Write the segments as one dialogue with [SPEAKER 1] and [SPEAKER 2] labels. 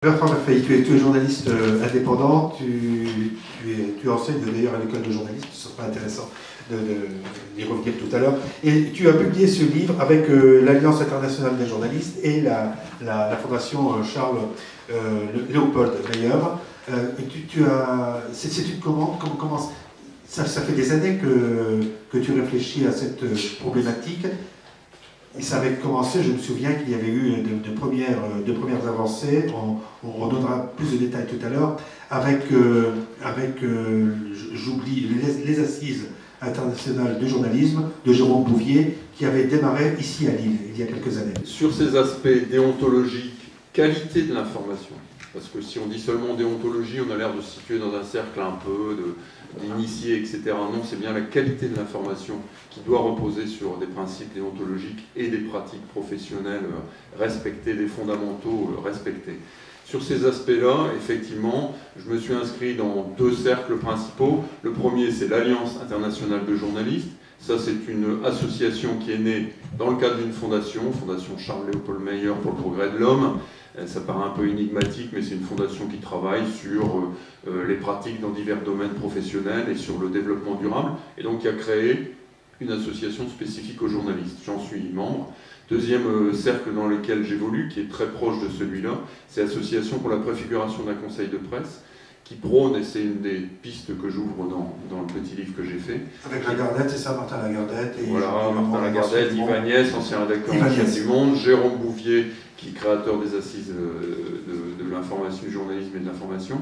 [SPEAKER 1] Bertrand Lafay, tu es journaliste indépendant, tu enseignes d'ailleurs à l'école de journalisme, ce sera intéressant d'y revenir tout à l'heure. Et tu as publié ce livre avec l'Alliance internationale des journalistes et la Fondation Charles Léopold d'ailleurs. C'est une commande, comment ça fait des années que tu réfléchis à cette problématique. Et ça avait commencé, je me souviens qu'il y avait eu de premières avancées, on donnera plus de détails tout à l'heure, avec j'oublie, les assises internationales de journalisme de Jérôme Bouvier, qui avait démarré ici à Lille, il y a quelques années.
[SPEAKER 2] Sur ces aspects déontologiques, qualité de l'information, parce que si on dit seulement déontologie, on a l'air de se situer dans un cercle un peu d'initiés, etc. Non, c'est bien la qualité de l'information qui doit reposer sur des principes déontologiques et des pratiques professionnelles respectées, des fondamentaux respectés. Sur ces aspects-là, effectivement, je me suis inscrit dans deux cercles principaux. Le premier, c'est l'Alliance internationale de journalistes. Ça, c'est une association qui est née dans le cadre d'une fondation, Fondation Charles Léopold Meyer pour le progrès de l'homme. Ça paraît un peu énigmatique, mais c'est une fondation qui travaille sur les pratiques dans divers domaines professionnels et sur le développement durable, et donc qui a créé une association spécifique aux journalistes. J'en suis membre. Deuxième cercle dans lequel j'évolue, qui est très proche de celui-là, c'est l'Association pour la préfiguration d'un conseil de presse, qui prône, et c'est une des pistes que j'ouvre dans le petit livre que j'ai fait.
[SPEAKER 1] Avec Lagardette, c'est ça, Martin Lagardette. Et
[SPEAKER 2] voilà, Martin Lagardette, Yves Agnès, ancien rédacteur en chef du Monde, Jérôme Bouvier, qui est créateur des assises de l'information, du journalisme et de l'information,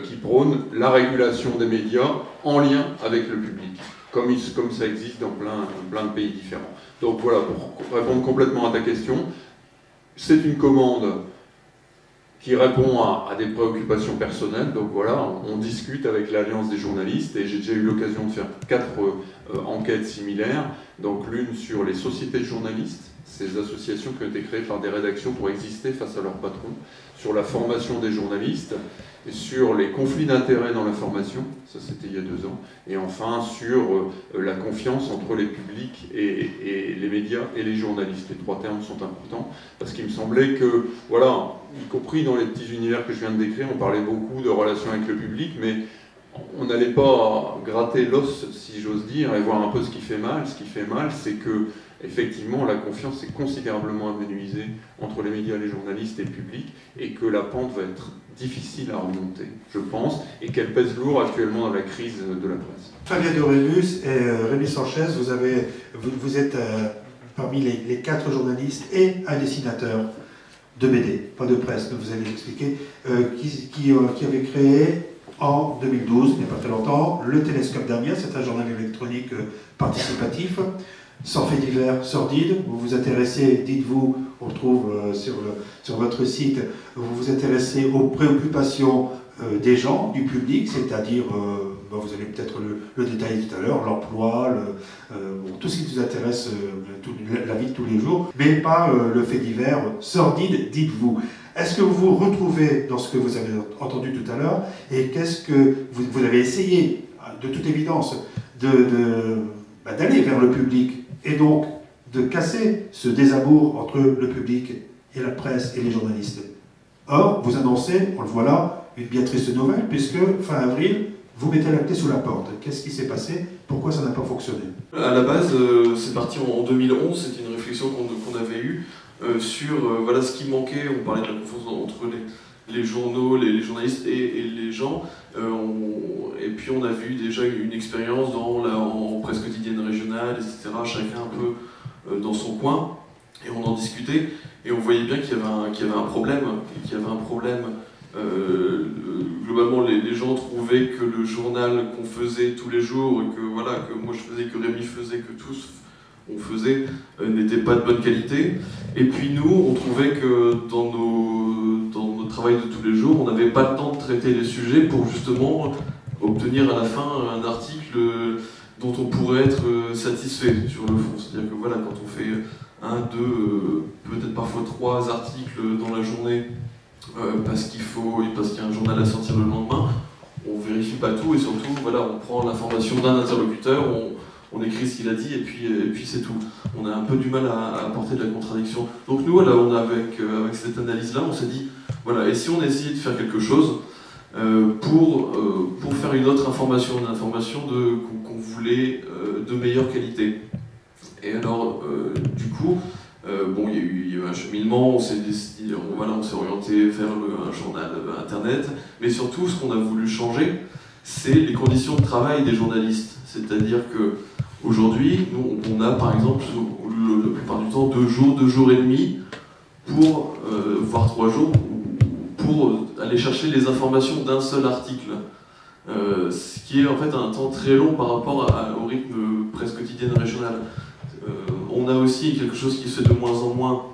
[SPEAKER 2] qui prône la régulation des médias en lien avec le public, comme ça existe dans plein de pays différents. Donc voilà, pour répondre complètement à ta question, c'est une commande qui répond à des préoccupations personnelles. Donc voilà, on discute avec l'Alliance des journalistes, et j'ai déjà eu l'occasion de faire 4 enquêtes similaires. Donc l'une sur les sociétés de journalistes, ces associations qui ont été créées par des rédactions pour exister face à leurs patrons, sur la formation des journalistes, et sur les conflits d'intérêts dans la formation, ça c'était il y a 2 ans, et enfin sur la confiance entre les publics et les médias et les journalistes. Les 3 termes sont importants, parce qu'il me semblait que, voilà, y compris dans les petits univers que je viens de décrire, on parlait beaucoup de relations avec le public, mais on n'allait pas gratter l'os, si j'ose dire, et voir un peu ce qui fait mal. Ce qui fait mal, c'est que, effectivement, la confiance est considérablement amenuisée entre les médias, les journalistes et le public, et que la pente va être difficile à remonter, je pense, et qu'elle pèse lourd actuellement dans la crise de la presse.
[SPEAKER 1] Fabien de Rémus et Rémi Sanchez, vous êtes parmi les 4 journalistes et un dessinateur de BD, pas de presse, vous allez l'expliquer, qui avait créé en 2012, il n'y a pas très longtemps, le Télescope d'Amiens. C'est un journal électronique participatif, sans faits divers sordides. Vous vous intéressez, dites-vous, on le trouve sur votre site, vous vous intéressez aux préoccupations des gens, du public, c'est-à-dire, vous allez peut-être le détailler tout à l'heure, l'emploi, tout ce qui vous intéresse, la vie de tous les jours, mais pas le fait divers sordide, dites-vous. Est-ce que vous vous retrouvez dans ce que vous avez entendu tout à l'heure, et qu'est-ce que vous avez essayé, de toute évidence, d'aller vers le public, et donc de casser ce désamour entre le public et la presse et les journalistes. Or, vous annoncez, on le voit là, une bien triste nouvelle, puisque fin avril, vous mettez la clé sous la porte. Qu'est-ce qui s'est passé? Pourquoi ça n'a pas fonctionné?
[SPEAKER 3] À la base, c'est parti en 2011, c'était une réflexion qu'on avait eue sur voilà, ce qui manquait. On parlait de la confiance entre les journaux, les journalistes et les gens. Et puis on a vu déjà une expérience en presse quotidienne régionale, etc. Chacun un peu dans son coin. Et on en discutait. Et on voyait bien qu'il y avait un problème. Globalement, les gens trouvaient que le journal qu'on faisait tous les jours, et que moi je faisais, que Rémi faisait, que tous on faisait, n'était pas de bonne qualité. Et puis nous, on trouvait que dans notre travail de tous les jours, on n'avait pas le temps de traiter les sujets pour justement obtenir à la fin un article dont on pourrait être satisfait sur le fond. C'est-à-dire que voilà, quand on fait 1, 2, peut-être parfois 3 articles dans la journée, parce qu'il y a un journal à sortir le lendemain, on vérifie pas tout, et surtout, voilà, on prend l'information d'un interlocuteur, on écrit ce qu'il a dit, et puis c'est tout. On a un peu du mal à apporter de la contradiction. Donc nous, voilà, avec cette analyse-là, on s'est dit, Voilà, et si on essayait de faire quelque chose pour faire une autre information, qu'on voulait de meilleure qualité. Et alors, du coup, bon, il y a eu un cheminement, on s'est orienté vers un journal internet, mais surtout, ce qu'on a voulu changer, c'est les conditions de travail des journalistes. C'est-à-dire que aujourd'hui, nous, on a par exemple, la plupart du temps, 2 jours et demi, voire 3 jours, pour aller chercher les informations d'un seul article. Ce qui est en fait un temps très long par rapport au rythme presque quotidien régional. On a aussi quelque chose qui se fait de moins en moins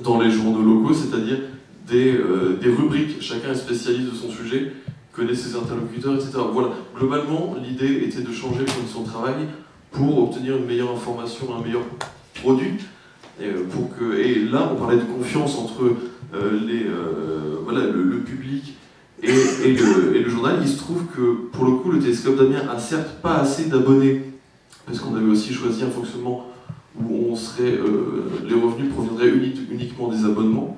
[SPEAKER 3] dans les journaux locaux, c'est-à-dire des rubriques. Chacun est spécialiste de son sujet, connaît ses interlocuteurs, etc. Voilà. Globalement, l'idée était de changer les conditions de travail pour obtenir une meilleure information, un meilleur produit. Et là, on parlait de confiance entre le public et le journal. Il se trouve que, pour le coup, le Télescope d'Amiens a certes pas assez d'abonnés, parce qu'on avait aussi choisi un fonctionnement où les revenus proviendraient uniquement des abonnements.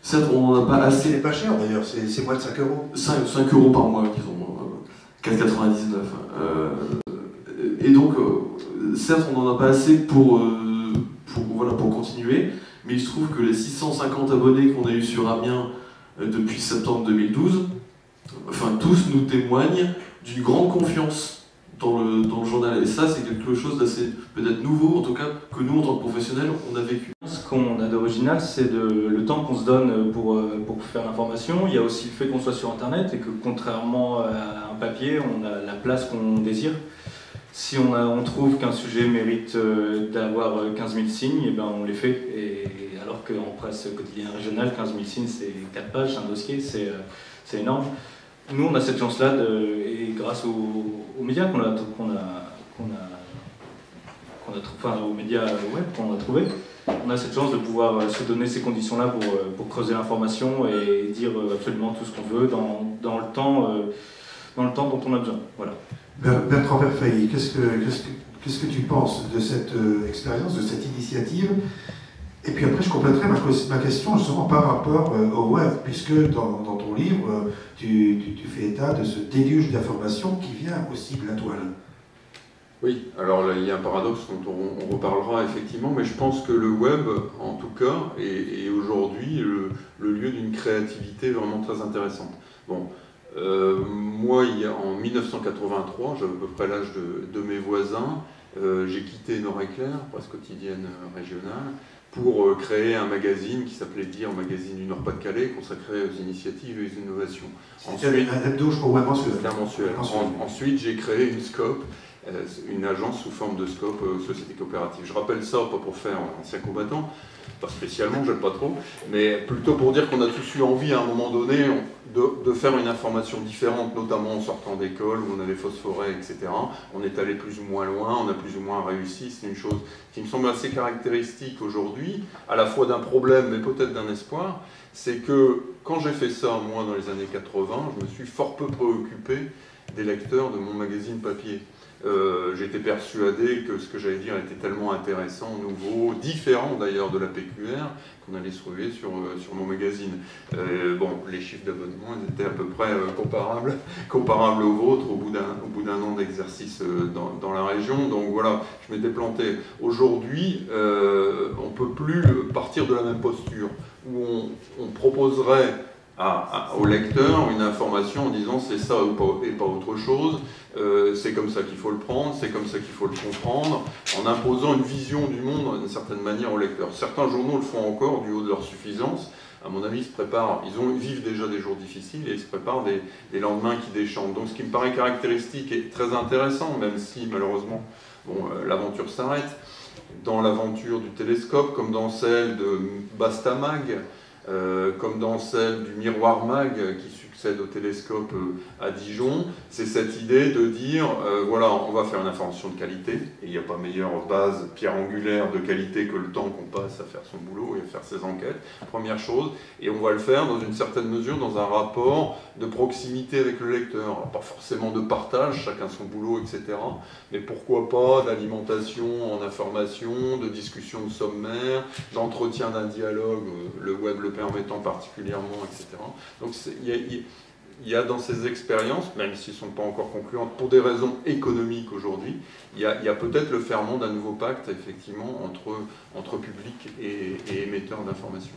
[SPEAKER 3] Certes, on n'en a pas assez.
[SPEAKER 1] C'est pas cher d'ailleurs, c'est moins de 5 euros.
[SPEAKER 3] 5 euros par mois, disons, 4,99. Et donc, certes, on n'en a pas assez pour continuer, mais il se trouve que les 650 abonnés qu'on a eu sur Amiens depuis septembre 2012, enfin, tous nous témoignent d'une grande confiance dans le journal. Et ça, c'est quelque chose d'assez peut-être nouveau, en tout cas, que nous, en tant que professionnels, on a vécu.
[SPEAKER 4] Ce qu'on a d'original, c'est le temps qu'on se donne pour faire l'information. Il y a aussi le fait qu'on soit sur Internet et que, contrairement à un papier, on a la place qu'on désire. Si on trouve qu'un sujet mérite d'avoir 15 000 signes, et ben on les fait. Et alors qu'en presse quotidienne régionale, 15 000 signes, c'est 4 pages, un dossier, c'est énorme. Nous, on a cette chance-là, et grâce aux médias aux médias web qu'on a trouvés, on a cette chance de pouvoir se donner ces conditions-là pour creuser l'information et dire absolument tout ce qu'on veut dans le temps dont on a besoin. Voilà.
[SPEAKER 1] Bertrand Verfailly, qu'est-ce que tu penses de cette expérience, de cette initiative? Et puis après, je compléterai ma question justement par rapport au web, puisque dans ton livre, tu fais état de ce déluge d'informations qui vient aussi de la toile.
[SPEAKER 2] Oui, alors là, il y a un paradoxe dont on reparlera effectivement, mais je pense que le web, en tout cas, est aujourd'hui le lieu d'une créativité vraiment très intéressante. Bon, moi, en 1983, j'avais à peu près l'âge de mes voisins, j'ai quitté Nord-Éclair, presse quotidienne régionale, pour créer un magazine qui s'appelait Dire, magazine du Nord-Pas-de-Calais, consacré aux initiatives et aux innovations.
[SPEAKER 1] C'était un hebdo, je crois, mensuel.
[SPEAKER 2] C'était un mensuel. Ensuite, j'ai créé une SCOP, une agence sous forme de SCOP, société coopérative. Je rappelle ça, pas pour faire ancien combattant, pas spécialement, j'aime pas trop, mais plutôt pour dire qu'on a tous eu envie à un moment donné de faire une information différente, notamment en sortant d'école où on avait phosphoré, etc. On est allé plus ou moins loin, on a plus ou moins réussi. C'est une chose qui me semble assez caractéristique aujourd'hui, à la fois d'un problème mais peut-être d'un espoir. C'est que quand j'ai fait ça, moi, dans les années 80, je me suis fort peu préoccupé des lecteurs de mon magazine papier. J'étais persuadé que ce que j'allais dire était tellement intéressant, nouveau, différent d'ailleurs de la PQR, qu'on allait se trouver sur mon magazine. Bon, les chiffres d'abonnement étaient à peu près comparables aux vôtres au bout d'un an d'exercice dans la région. Donc voilà, je m'étais planté. Aujourd'hui, on ne peut plus partir de la même posture, où on proposerait au lecteur une information en disant c'est ça et pas autre chose, c'est comme ça qu'il faut le prendre, c'est comme ça qu'il faut le comprendre, en imposant une vision du monde d'une certaine manière au lecteur. Certains journaux le font encore du haut de leur suffisance. À mon avis, ils vivent déjà des jours difficiles et ils se préparent des lendemains qui déchantent. Donc ce qui me paraît caractéristique et très intéressant, même si malheureusement l'aventure s'arrête, dans l'aventure du Télescope, comme dans celle de Bastamag, comme dans celle du Miroir Mag, qui succède au Télescope à Dijon, c'est cette idée de dire, voilà, on va faire une information de qualité, et il n'y a pas meilleure base, pierre angulaire de qualité que le temps qu'on passe à faire son boulot et à faire ses enquêtes, première chose, et on va le faire dans une certaine mesure dans un rapport de proximité avec le lecteur. Alors, pas forcément de partage, chacun son boulot, etc., mais pourquoi pas d'alimentation en information, de discussion de sommaire, d'entretien d'un dialogue, le web le permettant particulièrement, etc. Donc il y a dans ces expériences, même s'ils ne sont pas encore concluantes, pour des raisons économiques aujourd'hui, il y a peut-être le ferment d'un nouveau pacte, effectivement, entre public et émetteur d'informations.